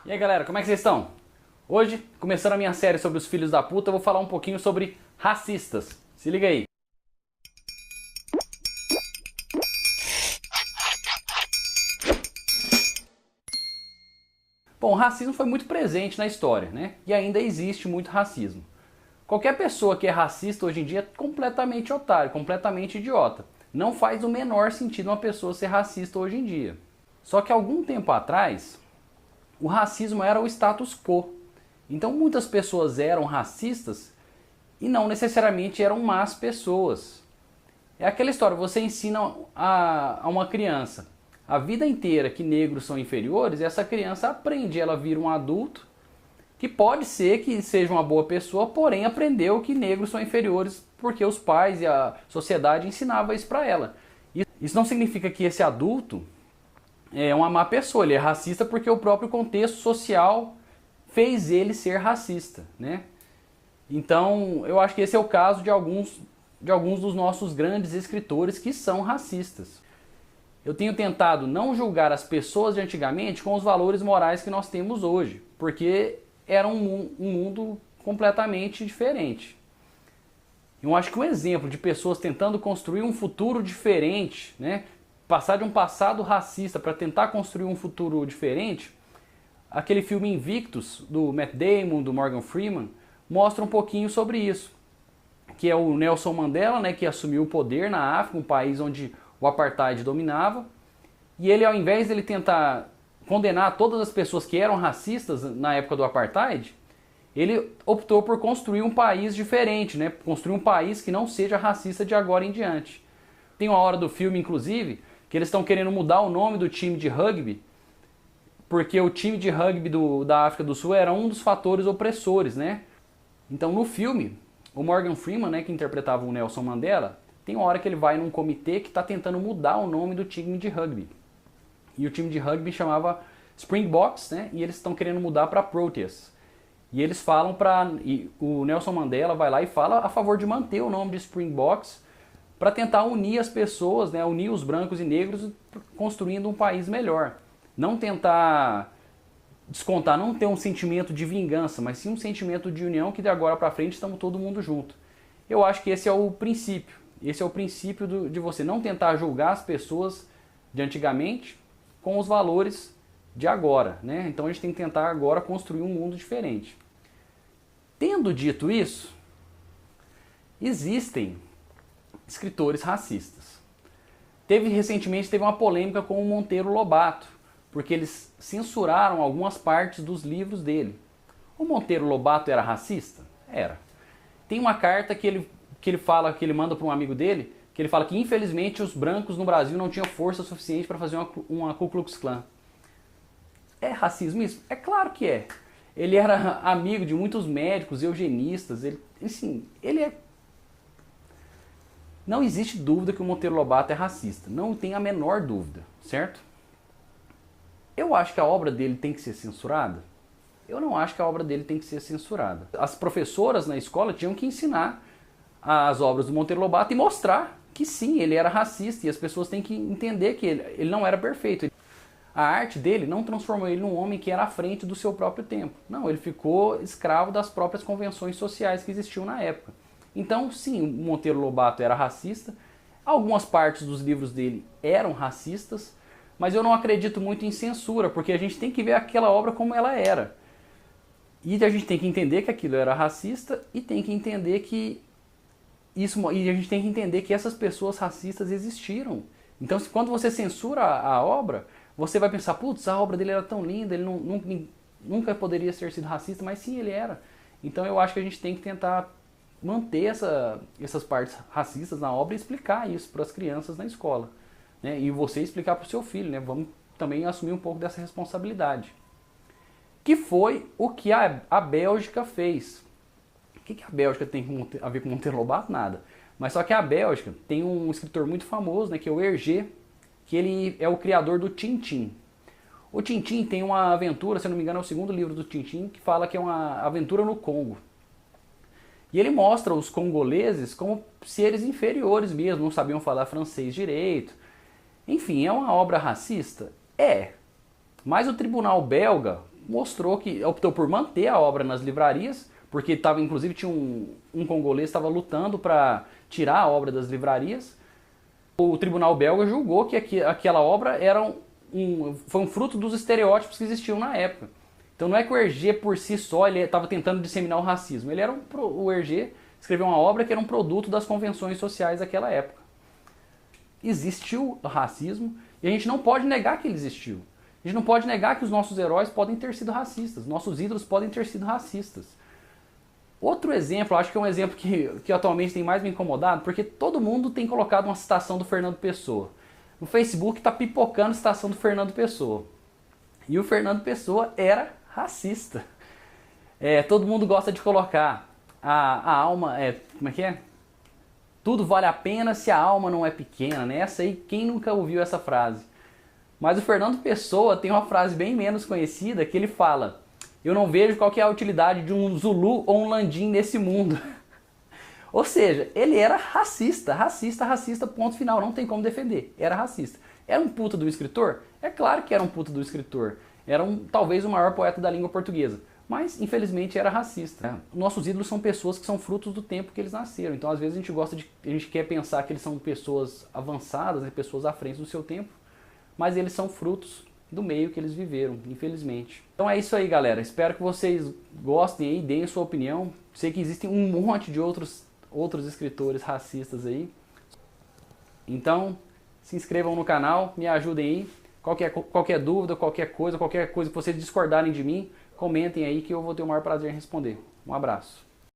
E aí galera, como é que vocês estão? Hoje, começando a minha série sobre os filhos da puta, eu vou falar um pouquinho sobre racistas. Se liga aí. Bom, o racismo foi muito presente na história, né? E ainda existe muito racismo. Qualquer pessoa que é racista hoje em dia é completamente otário, completamente idiota. Não faz o menor sentido uma pessoa ser racista hoje em dia. Só que algum tempo atrás, o racismo era o status quo. Então muitas pessoas eram racistas e não necessariamente eram más pessoas. É aquela história, você ensina a uma criança a vida inteira que negros são inferiores, e essa criança aprende, ela vira um adulto que pode ser que seja uma boa pessoa, porém aprendeu que negros são inferiores porque os pais e a sociedade ensinavam isso para ela. Isso não significa que esse adulto é uma má pessoa, ele é racista porque o próprio contexto social fez ele ser racista, né? Então, eu acho que esse é o caso de alguns dos nossos grandes escritores que são racistas. Eu tenho tentado não julgar as pessoas de antigamente com os valores morais que nós temos hoje, porque era um mundo completamente diferente. Eu acho que um exemplo de pessoas tentando construir um futuro diferente, né? Passar de um passado racista para tentar construir um futuro diferente, aquele filme Invictus, do Matt Damon, do Morgan Freeman, mostra um pouquinho sobre isso. Que é o Nelson Mandela, né, que assumiu o poder na África, um país onde o apartheid dominava. E ele, ao invés de ele tentar condenar todas as pessoas que eram racistas na época do apartheid, ele optou por construir um país diferente, né? Construir um país que não seja racista de agora em diante. Tem uma hora do filme, inclusive, que eles estão querendo mudar o nome do time de rugby, porque o time de rugby da África do Sul era um dos fatores opressores, né? Então no filme, o Morgan Freeman, né, que interpretava o Nelson Mandela, tem uma hora que ele vai num comitê que está tentando mudar o nome do time de rugby. E o time de rugby chamava Springboks, né? E eles estão querendo mudar para Proteas. E eles falam e o Nelson Mandela vai lá e fala a favor de manter o nome de Springboks para tentar unir as pessoas, né? Unir os brancos e negros, construindo um país melhor. Não tentar descontar, não ter um sentimento de vingança, mas sim um sentimento de união, que de agora para frente estamos todo mundo junto. Eu acho que esse é o princípio. Esse é o princípio de você não tentar julgar as pessoas de antigamente com os valores de agora, né? Então a gente tem que tentar agora construir um mundo diferente. Tendo dito isso, existem escritores racistas. Recentemente teve uma polêmica com o Monteiro Lobato, porque eles censuraram algumas partes dos livros dele. O Monteiro Lobato era racista? Era. Tem uma carta que ele manda para um amigo dele, que ele fala que infelizmente os brancos no Brasil não tinham força suficiente para fazer uma Ku Klux Klan. É racismo isso? É claro que é. Ele era amigo de muitos médicos, eugenistas, Não existe dúvida que o Monteiro Lobato é racista, não tem a menor dúvida, certo? Eu acho que a obra dele tem que ser censurada? Eu não acho que a obra dele tem que ser censurada. As professoras na escola tinham que ensinar as obras do Monteiro Lobato e mostrar que sim, ele era racista, e as pessoas têm que entender que ele não era perfeito. A arte dele não transformou ele num homem que era à frente do seu próprio tempo. Não, ele ficou escravo das próprias convenções sociais que existiam na época. Então, sim, o Monteiro Lobato era racista, algumas partes dos livros dele eram racistas, mas eu não acredito muito em censura, porque a gente tem que ver aquela obra como ela era. E a gente tem que entender que aquilo era racista e tem que entender que e a gente tem que entender que essas pessoas racistas existiram. Então, quando você censura a obra, você vai pensar, putz, a obra dele era tão linda, ele nunca poderia ter sido racista, mas sim, ele era. Então eu acho que a gente tem que tentar manter essas partes racistas na obra e explicar isso para as crianças na escola, né? E você explicar para o seu filho, né? Vamos também assumir um pouco dessa responsabilidade. Que foi o que a Bélgica fez. O que a Bélgica tem a ver com Monteiro Lobato? Nada. Mas só que a Bélgica tem um escritor muito famoso, né, que é o Hergé, que ele é o criador do Tintin. O Tintin tem uma aventura, se eu não me engano é o segundo livro do Tintin, que fala que é uma aventura no Congo. E ele mostra os congoleses como seres inferiores mesmo, não sabiam falar francês direito. Enfim, é uma obra racista? É. Mas o tribunal belga, mostrou que optou por manter a obra nas livrarias, porque tava, inclusive tinha um congolês que estava lutando para tirar a obra das livrarias. O tribunal belga julgou que aquela obra foi um fruto dos estereótipos que existiam na época. Então não é que o Hergé por si só estava tentando disseminar o racismo. O Hergé escreveu uma obra que era um produto das convenções sociais daquela época. Existiu o racismo e a gente não pode negar que ele existiu. A gente não pode negar que os nossos heróis podem ter sido racistas, nossos ídolos podem ter sido racistas. Outro exemplo, acho que é um exemplo que atualmente tem mais me incomodado, porque todo mundo tem colocado uma citação do Fernando Pessoa. No Facebook está pipocando a citação do Fernando Pessoa. E o Fernando Pessoa era racista. Todo mundo gosta de colocar a alma... como é que é? Tudo vale a pena se a alma não é pequena, né? Essa aí, quem nunca ouviu essa frase? Mas o Fernando Pessoa tem uma frase bem menos conhecida que ele fala: eu não vejo qual que é a utilidade de um Zulu ou um Landim nesse mundo. Ou seja, ele era racista, ponto final, não tem como defender, era racista. Era um puta do escritor? É claro que era um puta do escritor. Era talvez o maior poeta da língua portuguesa. Mas, infelizmente, era racista. Nossos ídolos são pessoas que são frutos do tempo que eles nasceram. Então, às vezes, a gente quer pensar que eles são pessoas avançadas, né, pessoas à frente do seu tempo, mas eles são frutos do meio que eles viveram, infelizmente. Então é isso aí, galera. Espero que vocês gostem aí, deem a sua opinião. Sei que existem um monte de outros escritores racistas aí. Então, se inscrevam no canal, me ajudem aí. Qualquer dúvida, qualquer coisa que vocês discordarem de mim, comentem aí que eu vou ter o maior prazer em responder. Um abraço.